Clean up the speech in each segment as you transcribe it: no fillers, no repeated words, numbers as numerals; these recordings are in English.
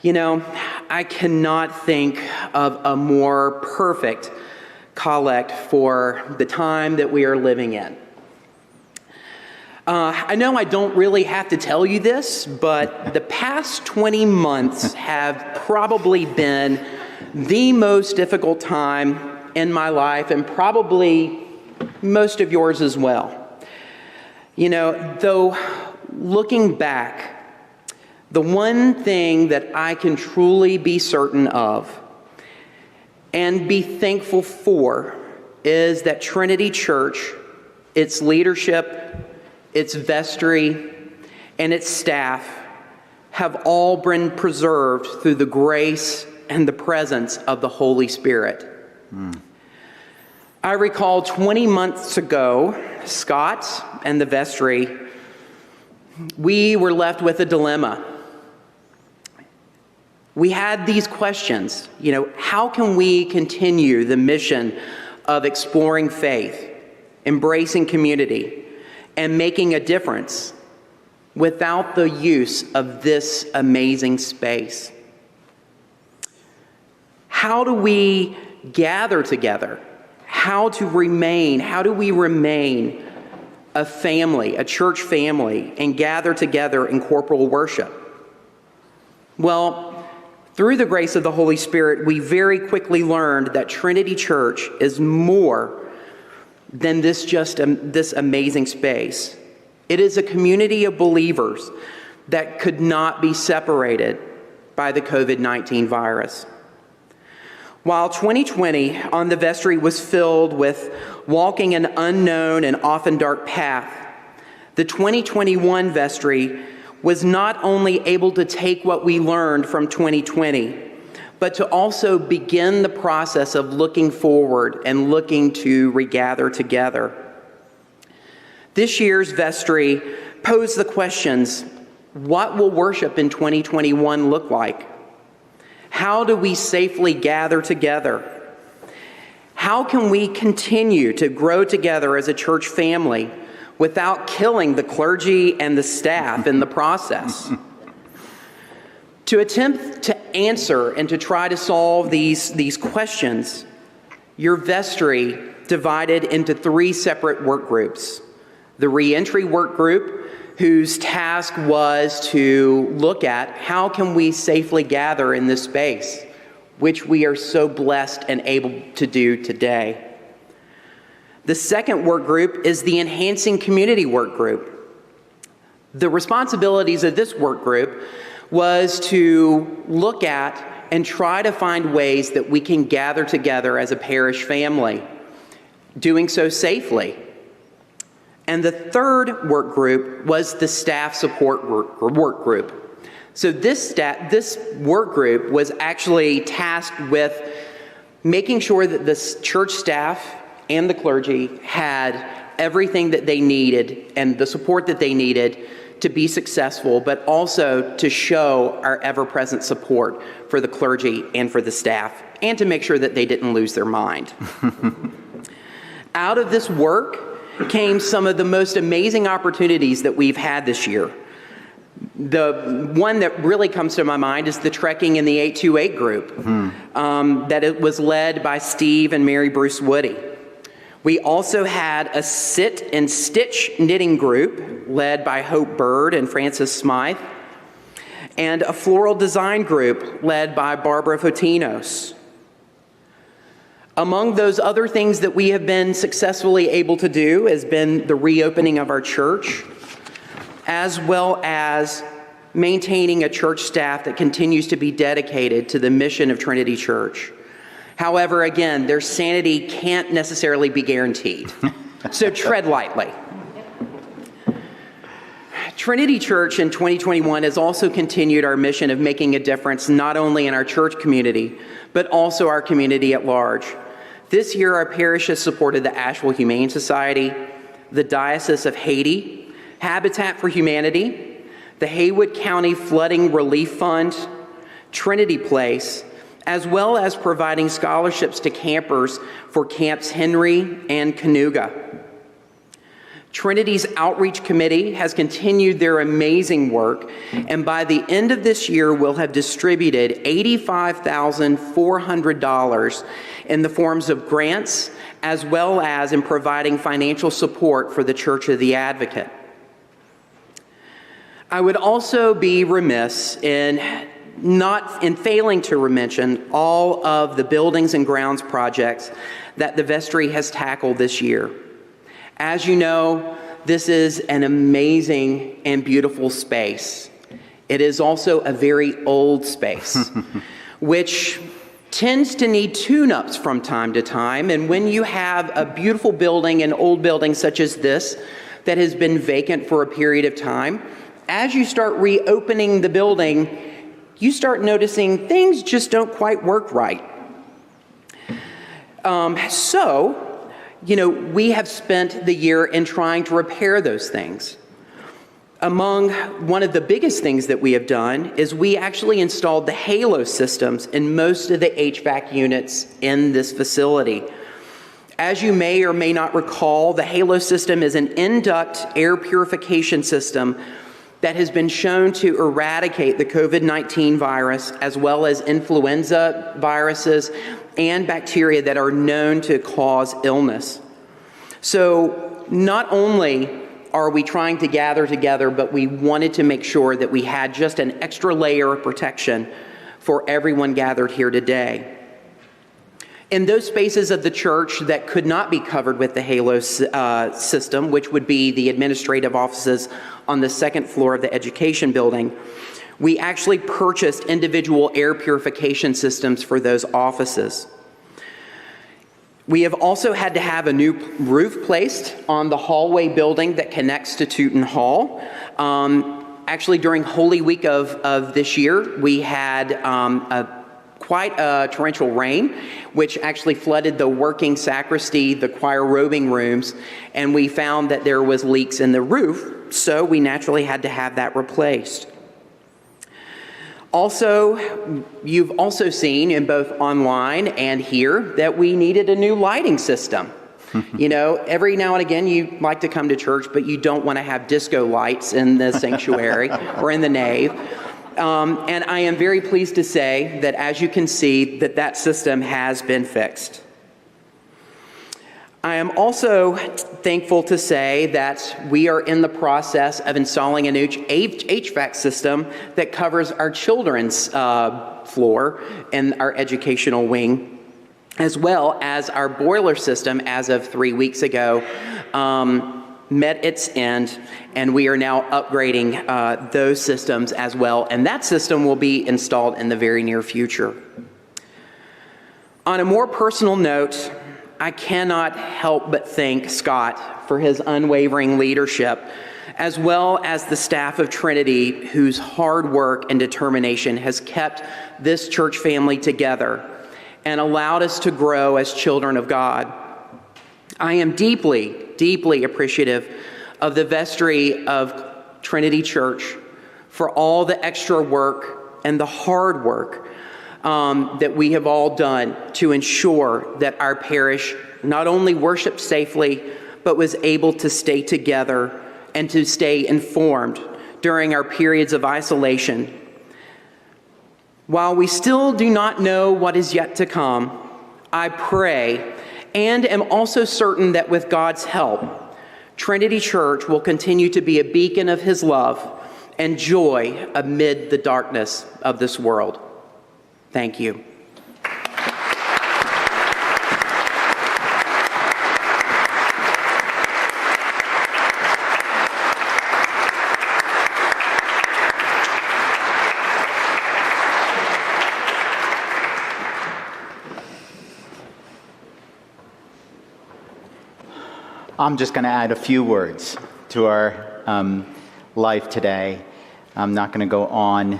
You know, I cannot think of a more perfect collect for the time that we are living in. I know I don't really have to tell you this, but the past 20 months have probably been the most difficult time in my life, and probably most of yours as well. You know, though looking back, the one thing that I can truly be certain of and be thankful for is that Trinity Church, its leadership, its vestry, and its staff have all been preserved through the grace and the presence of the Holy Spirit. I recall 20 months ago, Scott and the vestry, we were left with a dilemma. We had these questions, you know, how can we continue the mission of exploring faith, embracing community, and making a difference without the use of this amazing space? How do we gather together? How do we remain a family, a church family, and gather together in corporal worship? Well, through the grace of the Holy Spirit, we very quickly learned that Trinity Church is more than this amazing space. It is a community of believers that could not be separated by the COVID-19 virus. While 2020 on the vestry was filled with walking an unknown and often dark path, the 2021 vestry was not only able to take what we learned from 2020, but to also begin the process of looking forward and looking to regather together. This year's vestry posed the questions, what will worship in 2021 look like? How do we safely gather together? How can we continue to grow together as a church family without killing the clergy and the staff in the process? To attempt to answer and to try to solve these questions, your vestry divided into 3 separate work groups. The reentry work group, whose task was to look at how can we safely gather in this space, which we are so blessed and able to do today. The second work group is the enhancing community work group. The responsibilities of this work group was to look at and try to find ways that we can gather together as a parish family, doing so safely. And the third work group was the staff support work group. So this work group was actually tasked with making sure that the church staff and the clergy had everything that they needed and the support that they needed to be successful, but also to show our ever-present support for the clergy and for the staff, and to make sure that they didn't lose their mind. Out of this work came some of the most amazing opportunities that we've had this year. The one that really comes to my mind is the trekking in the 828 group, that it was led by Steve and Mary Bruce Woody. We also had a sit and stitch knitting group led by Hope Bird and Frances Smythe, and a floral design group led by Barbara Fotinos. Among those other things that we have been successfully able to do has been the reopening of our church, as well as maintaining a church staff that continues to be dedicated to the mission of Trinity Church. However, again, their sanity can't necessarily be guaranteed, so tread lightly. Trinity Church in 2021 has also continued our mission of making a difference not only in our church community, but also our community at large. This year, our parish has supported the Asheville Humane Society, the Diocese of Haiti, Habitat for Humanity, the Haywood County Flooding Relief Fund, Trinity Place, as well as providing scholarships to campers for Camps Henry and Canuga. Trinity's outreach committee has continued their amazing work, and by the end of this year, we'll have distributed $85,400 in the forms of grants, as well as in providing financial support for the Church of the Advocate. I would also be remiss in failing to mention all of the buildings and grounds projects that the vestry has tackled this year. As you know, this is an amazing and beautiful space. It is also a very old space, which tends to need tune-ups from time to time. And when you have a beautiful building, an old building such as this, that has been vacant for a period of time, as you start reopening the building, you start noticing things just don't quite work right. We have spent the year in trying to repair those things. One of the biggest things that we have done is we actually installed the halo systems in most of the HVAC units in this facility. As you may or may not recall, the halo system is an in-duct air purification system that has been shown to eradicate the COVID-19 virus, as well as influenza viruses and bacteria that are known to cause illness. So not only are we trying to gather together, but we wanted to make sure that we had just an extra layer of protection for everyone gathered here today. In those spaces of the church that could not be covered with the halo system, which would be the administrative offices on the second floor of the education building, we actually purchased individual air purification systems for those offices. We have also had to have a new roof placed on the hallway building that connects to Tooten Hall. Actually, during Holy Week of this year, we had quite a torrential rain, which actually flooded the working sacristy, the choir robing rooms, and we found that there was leaks in the roof, so we naturally had to have that replaced. Also, you've also seen in both online and here that we needed a new lighting system. You know, every now and again you like to come to church, but you don't want to have disco lights in the sanctuary or in the nave. And I am very pleased to say that, as you can see, that system has been fixed. I am also thankful to say that we are in the process of installing a new HVAC system that covers our children's floor and our educational wing, as well as our boiler system as of 3 weeks ago met its end, and we are now upgrading those systems as well, and that system will be installed in the very near future. On a more personal note, I cannot help but thank Scott for his unwavering leadership, as well as the staff of Trinity, whose hard work and determination has kept this church family together and allowed us to grow as children of God. I am deeply, deeply appreciative of the vestry of Trinity Church for all the extra work and the hard work that we have all done to ensure that our parish not only worshiped safely, but was able to stay together and to stay informed during our periods of isolation. While we still do not know what is yet to come, I pray and am also certain that with God's help, Trinity Church will continue to be a beacon of His love and joy amid the darkness of this world. Thank you. I'm just going to add a few words to our life today. I'm not going to go on.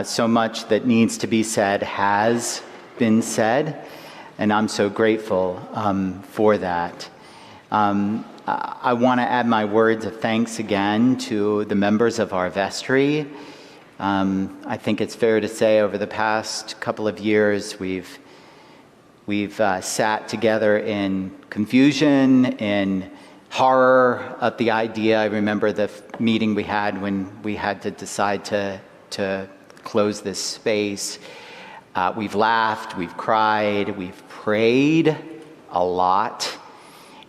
So much that needs to be said has been said, and I'm so grateful for that. I want to add my words of thanks again to the members of our vestry. I think it's fair to say over the past couple of years we've sat together in confusion, in horror of the idea. I remember the meeting we had when we had to decide to close this space. We've laughed, we've cried, we've prayed a lot,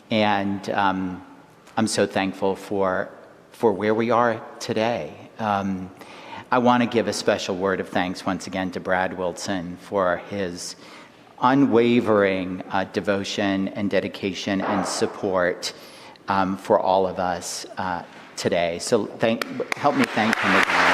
and I'm so thankful for where we are today. I want to give a special word of thanks once again to Brad Wilson for his unwavering devotion and dedication and support for all of us today. So help me thank him again.